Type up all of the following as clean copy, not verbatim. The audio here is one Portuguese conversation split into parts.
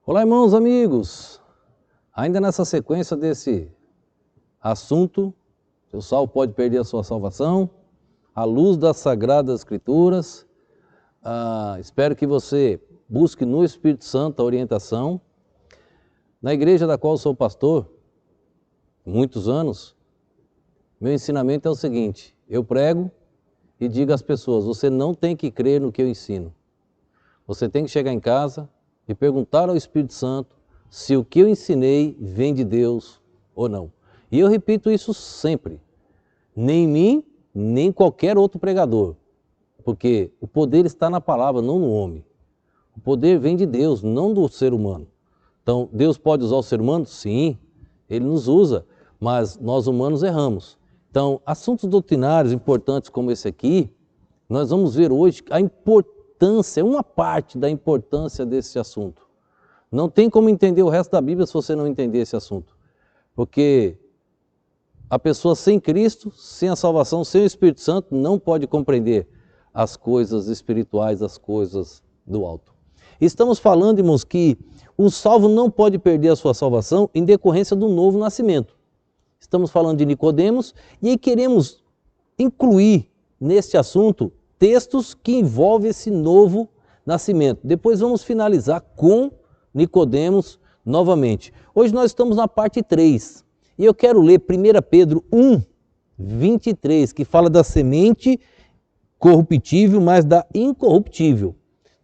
Olá, irmãos, amigos. Ainda nessa sequência desse assunto, seu salvo pode perder a sua salvação, à luz das Sagradas Escrituras. Espero que você busque no Espírito Santo a orientação. Na igreja da qual sou pastor, muitos anos, meu ensinamento é o seguinte: eu prego e digo às pessoas, você não tem que crer no que eu ensino. Você tem que chegar em casa e perguntar ao Espírito Santo se o que eu ensinei vem de Deus ou não. E eu repito isso sempre, nem em mim, nem qualquer outro pregador, porque o poder está na palavra, não no homem. O poder vem de Deus, não do ser humano. Então, Deus pode usar o ser humano? Sim, Ele nos usa, mas nós humanos erramos. Então, assuntos doutrinários importantes como esse aqui, nós vamos ver hoje a importância, uma parte da importância desse assunto. Não tem como entender o resto da Bíblia se você não entender esse assunto. Porque a pessoa sem Cristo, sem a salvação, sem o Espírito Santo, não pode compreender as coisas espirituais, as coisas do alto. Estamos falando, irmãos, que o salvo não pode perder a sua salvação em decorrência do novo nascimento. Estamos falando de Nicodemos e aí queremos incluir neste assunto textos que envolvem esse novo nascimento. Depois vamos finalizar com Nicodemos novamente. Hoje nós estamos na parte 3 e eu quero ler 1 Pedro 1, 23, que fala da semente corruptível, mas da incorruptível.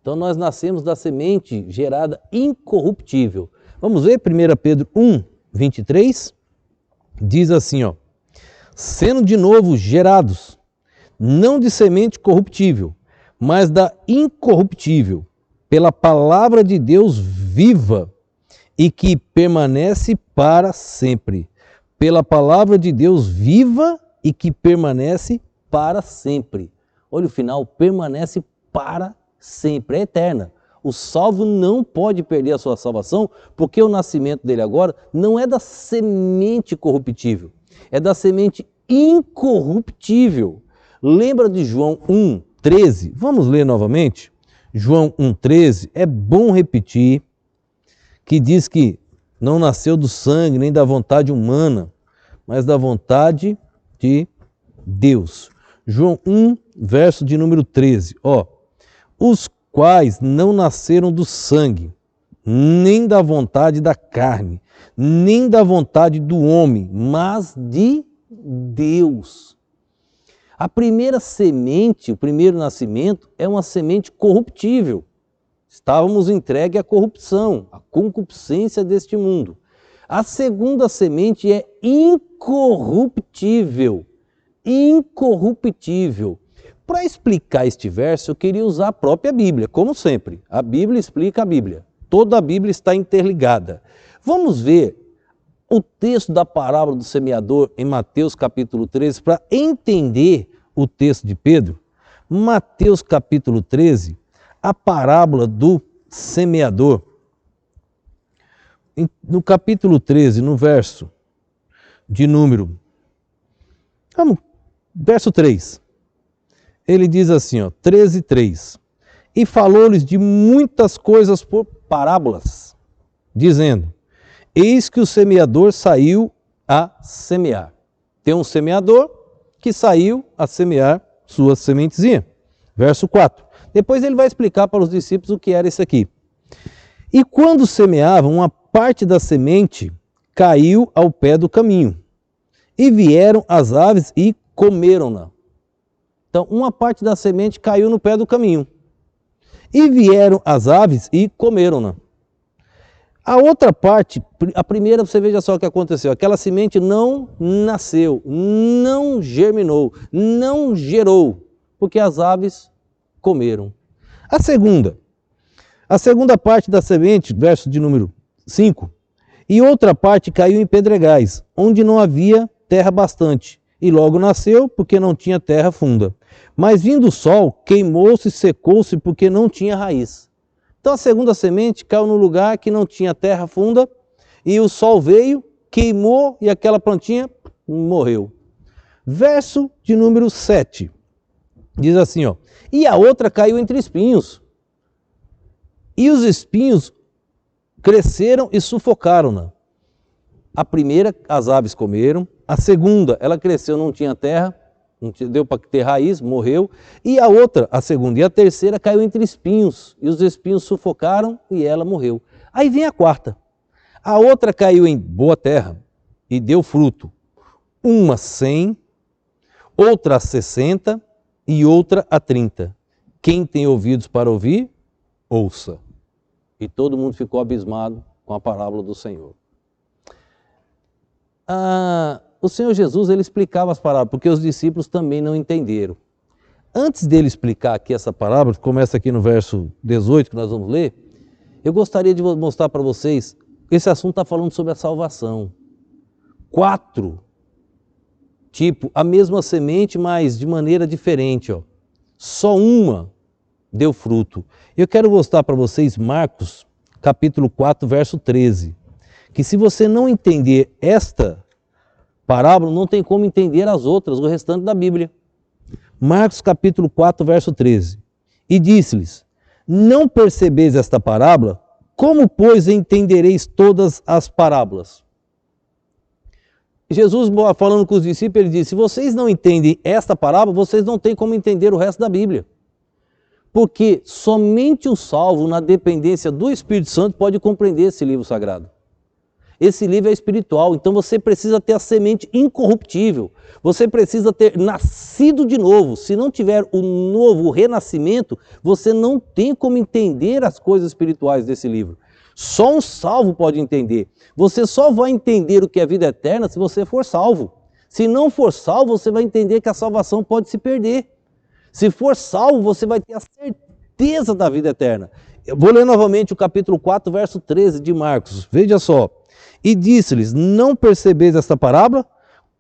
Então nós nascemos da semente gerada incorruptível. Vamos ver 1 Pedro 1, 23? Diz assim, ó: sendo de novo gerados, não de semente corruptível, mas da incorruptível, pela palavra de Deus viva e que permanece para sempre. Pela palavra de Deus viva e que permanece para sempre. Olha o final, permanece para sempre, é eterna. O salvo não pode perder a sua salvação, porque o nascimento dele agora não é da semente corruptível, é da semente incorruptível. Lembra de João 1,13? Vamos ler novamente? João 1,13, é bom repetir, que diz que não nasceu do sangue nem da vontade humana, mas da vontade de Deus. João 1, verso de número 13, ó: os quais não nasceram do sangue, nem da vontade da carne, nem da vontade do homem, mas de Deus. A primeira semente, o primeiro nascimento, é uma semente corruptível. Estávamos entregues à corrupção, à concupiscência deste mundo. A segunda semente é incorruptível. Incorruptível. Para explicar este verso, eu queria usar a própria Bíblia, como sempre. A Bíblia explica a Bíblia. Toda a Bíblia está interligada. Vamos ver o texto da parábola do semeador em Mateus capítulo 13, para entender o texto de Pedro. Mateus capítulo 13, a parábola do semeador. No capítulo 13, no verso de número... verso 3. Ele diz assim, ó, 13:3. E falou-lhes de muitas coisas por parábolas, dizendo: eis que o semeador saiu a semear. Tem um semeador que saiu a semear sua sementezinha. Verso 4. Depois ele vai explicar para os discípulos o que era isso aqui. E quando semeavam, uma parte da semente caiu ao pé do caminho. E vieram as aves e comeram-na. Então, uma parte da semente caiu no pé do caminho. E vieram as aves e comeram-na. A outra parte, a primeira, você veja só o que aconteceu. Aquela semente não nasceu, não germinou, não gerou, porque as aves comeram. A segunda parte da semente, verso de número 5. E outra parte caiu em pedregais, onde não havia terra bastante. E logo nasceu, porque não tinha terra funda. Mas vindo o sol, queimou-se e secou-se, porque não tinha raiz. Então a segunda semente caiu no lugar que não tinha terra funda, e o sol veio, queimou, e aquela plantinha morreu. Verso de número 7. Diz assim, ó: e a outra caiu entre espinhos. E os espinhos cresceram e sufocaram-na. A primeira, as aves comeram. A segunda, ela cresceu, não tinha terra, não deu para ter raiz, morreu. E a outra, a segunda e a terceira, caiu entre espinhos. E os espinhos sufocaram e ela morreu. Aí vem a quarta. A outra caiu em boa terra e deu fruto. Uma 100, outra a 60 e outra a 30. Quem tem ouvidos para ouvir, ouça. E todo mundo ficou abismado com a parábola do Senhor. O Senhor Jesus, ele explicava as parábolas, porque os discípulos também não entenderam. Antes dele explicar aqui essa parábola, que começa aqui no verso 18, que nós vamos ler, eu gostaria de mostrar para vocês, esse assunto está falando sobre a salvação. 4, tipo, a mesma semente, mas de maneira diferente, ó. Só uma deu fruto. Eu quero mostrar para vocês Marcos, capítulo 4, verso 13. Que se você não entender esta parábola, não tem como entender as outras, o restante da Bíblia. Marcos, capítulo 4, verso 13. E disse-lhes, não percebeis esta parábola? Como, pois, entendereis todas as parábolas? Jesus, falando com os discípulos, ele disse, se vocês não entendem esta parábola, vocês não têm como entender o resto da Bíblia. Porque somente o salvo, na dependência do Espírito Santo, pode compreender esse livro sagrado. Esse livro é espiritual, então você precisa ter a semente incorruptível. Você precisa ter nascido de novo. Se não tiver o novo renascimento, você não tem como entender as coisas espirituais desse livro. Só um salvo pode entender. Você só vai entender o que é vida eterna se você for salvo. Se não for salvo, você vai entender que a salvação pode se perder. Se for salvo, você vai ter a certeza da vida eterna. Eu vou ler novamente o capítulo 4, verso 13 de Marcos. Veja só. E disse-lhes, não percebeis esta parábola?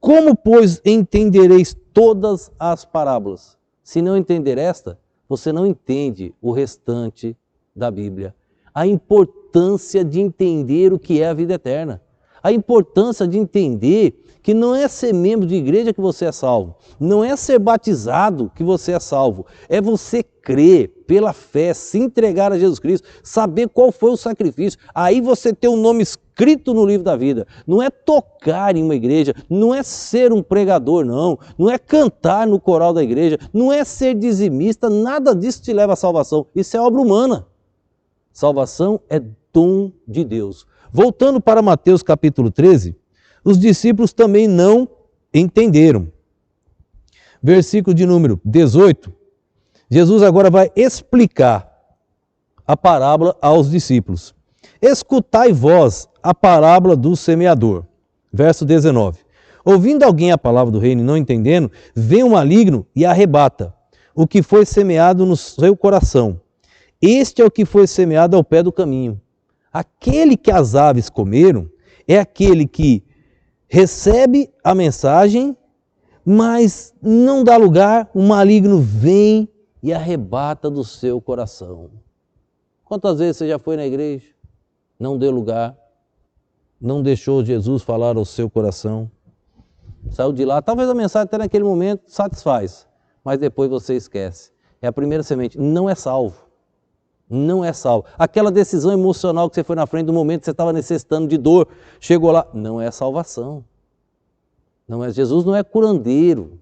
Como, pois, entendereis todas as parábolas? Se não entender esta, você não entende o restante da Bíblia. A importância de entender o que é a vida eterna. A importância de entender que não é ser membro de igreja que você é salvo. Não é ser batizado que você é salvo. É você crer pela fé, se entregar a Jesus Cristo, saber qual foi o sacrifício. Aí você ter o nome escrito no livro da vida. Não é tocar em uma igreja, não é ser um pregador, não. Não é cantar no coral da igreja, não é ser dizimista, nada disso te leva à salvação. Isso é obra humana. Salvação é dom de Deus. Voltando para Mateus capítulo 13, os discípulos também não entenderam. Versículo de número 18, Jesus agora vai explicar a parábola aos discípulos. Escutai vós a parábola do semeador. Verso 19. Ouvindo alguém a palavra do reino e não entendendo, vem o maligno e arrebata o que foi semeado no seu coração. Este é o que foi semeado ao pé do caminho. Aquele que as aves comeram é aquele que recebe a mensagem, mas não dá lugar, o maligno vem e arrebata do seu coração. Quantas vezes você já foi na igreja, não deu lugar, não deixou Jesus falar ao seu coração, saiu de lá, talvez a mensagem até naquele momento satisfaz, mas depois você esquece. É a primeira semente, não é salvo. Não é salvo. Aquela decisão emocional que você foi na frente do momento que você estava necessitando de dor, chegou lá, não é salvação. Não é, Jesus não é curandeiro.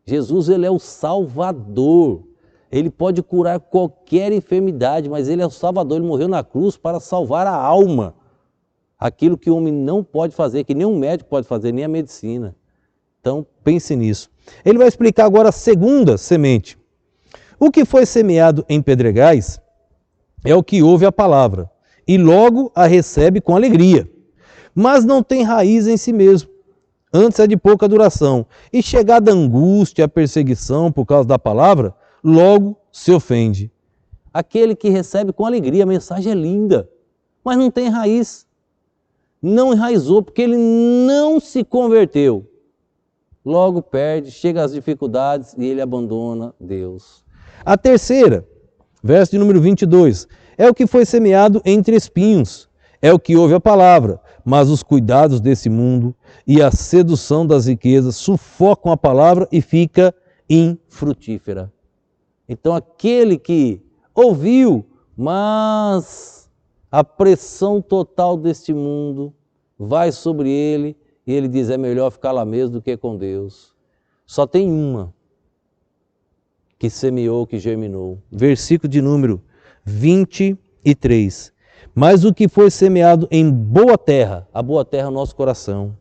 Jesus, ele é o Salvador. Ele pode curar qualquer enfermidade, mas ele é o Salvador. Ele morreu na cruz para salvar a alma. Aquilo que o homem não pode fazer, que nem um médico pode fazer, nem a medicina. Então, pense nisso. Ele vai explicar agora a segunda semente. O que foi semeado em pedregais é o que ouve a palavra e logo a recebe com alegria, mas não tem raiz em si mesmo, antes é de pouca duração, e chegada a angústia, a perseguição por causa da palavra, logo se ofende. Aquele que recebe com alegria, a mensagem é linda, mas não tem raiz, não enraizou, porque ele não se converteu. Logo perde, chega às dificuldades e ele abandona Deus. A terceira, verso de número 22, é o que foi semeado entre espinhos, é o que ouve a palavra, mas os cuidados desse mundo e a sedução das riquezas sufocam a palavra e fica infrutífera. Então aquele que ouviu, mas a pressão total deste mundo vai sobre ele e ele diz, é melhor ficar lá mesmo do que com Deus. Só tem uma que semeou, que germinou. Versículo de número 23. Mas o que foi semeado em boa terra, a boa terra é o nosso coração,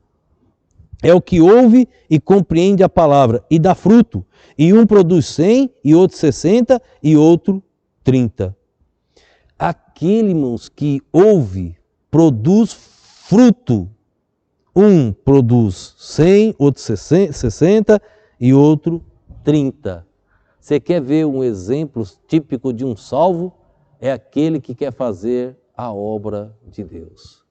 é o que ouve e compreende a palavra e dá fruto. E um produz 100, e outro 60, e outro 30. Aquele, irmãos, que ouve, produz fruto. Um produz 100, outro 60 e outro 30. Você quer ver um exemplo típico de um salvo? É aquele que quer fazer a obra de Deus.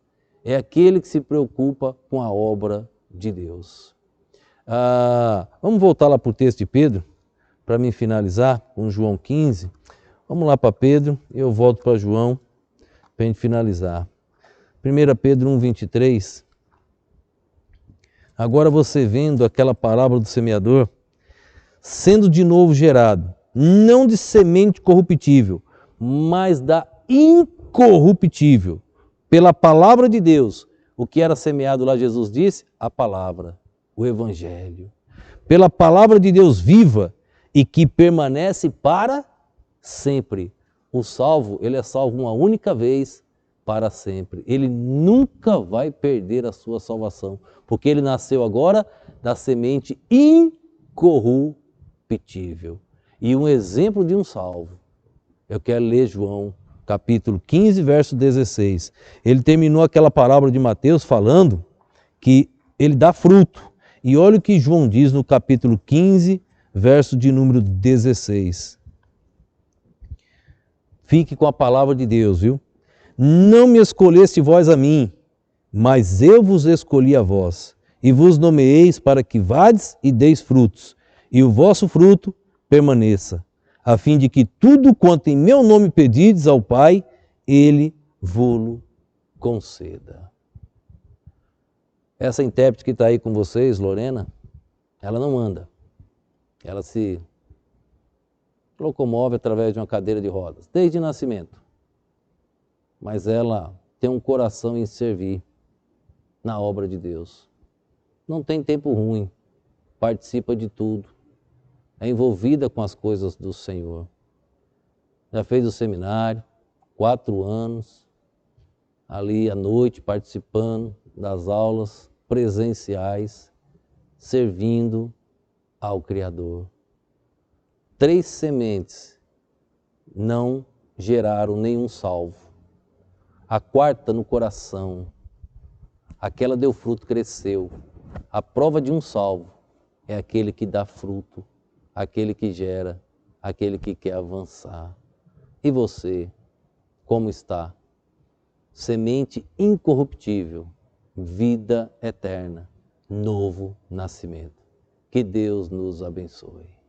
É aquele que se preocupa com a obra de Deus. Vamos voltar lá para o texto de Pedro, para me finalizar com João 15. Vamos lá para Pedro e eu volto para João para a gente finalizar. 1 Pedro 1,23. Agora você vendo aquela parábola do semeador, sendo de novo gerado, não de semente corruptível, mas da incorruptível, pela palavra de Deus. O que era semeado lá, Jesus disse? A palavra, o Evangelho. Pela palavra de Deus viva e que permanece para sempre. O salvo, ele é salvo uma única vez para sempre. Ele nunca vai perder a sua salvação, porque ele nasceu agora da semente incorruptível. E um exemplo de um salvo, eu quero ler João, capítulo 15, verso 16. Ele terminou aquela parábola de Mateus falando que ele dá fruto. E olha o que João diz no capítulo 15, verso de número 16. Fique com a palavra de Deus, viu? Não me escolheste vós a mim, mas eu vos escolhi a vós, e vos nomeeis para que vades e deis frutos, e o vosso fruto permaneça, a fim de que tudo quanto em meu nome pedides ao Pai, Ele vô-lo conceda. Essa intérprete que está aí com vocês, Lorena, ela não anda. Ela se locomove através de uma cadeira de rodas, desde o nascimento. Mas ela tem um coração em servir na obra de Deus. Não tem tempo ruim, participa de tudo, é envolvida com as coisas do Senhor. Já fez o seminário, 4 anos, ali à noite participando das aulas presenciais, servindo ao Criador. 3 sementes não geraram nenhum salvo. A 4ª no coração, aquela deu fruto, cresceu. A prova de um salvo é aquele que dá fruto, aquele que gera, aquele que quer avançar. E você, como está? Semente incorruptível, vida eterna, novo nascimento. Que Deus nos abençoe.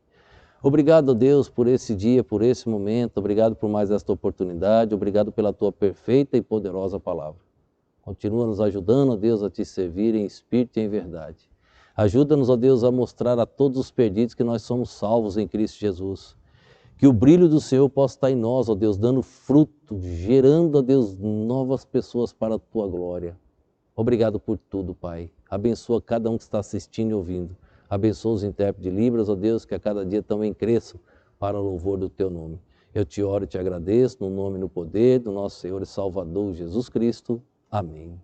Obrigado, Deus, por esse dia, por esse momento. Obrigado por mais esta oportunidade. Obrigado pela Tua perfeita e poderosa palavra. Continua nos ajudando, ó Deus, a Te servir em espírito e em verdade. Ajuda-nos, ó Deus, a mostrar a todos os perdidos que nós somos salvos em Cristo Jesus. Que o brilho do Senhor possa estar em nós, ó Deus, dando fruto, gerando, ó Deus, novas pessoas para a Tua glória. Obrigado por tudo, Pai. Abençoa cada um que está assistindo e ouvindo. Abençoa os intérpretes de Libras, ó Deus, que a cada dia também cresçam para o louvor do Teu nome. Eu te oro e te agradeço no nome e no poder do nosso Senhor e Salvador Jesus Cristo. Amém.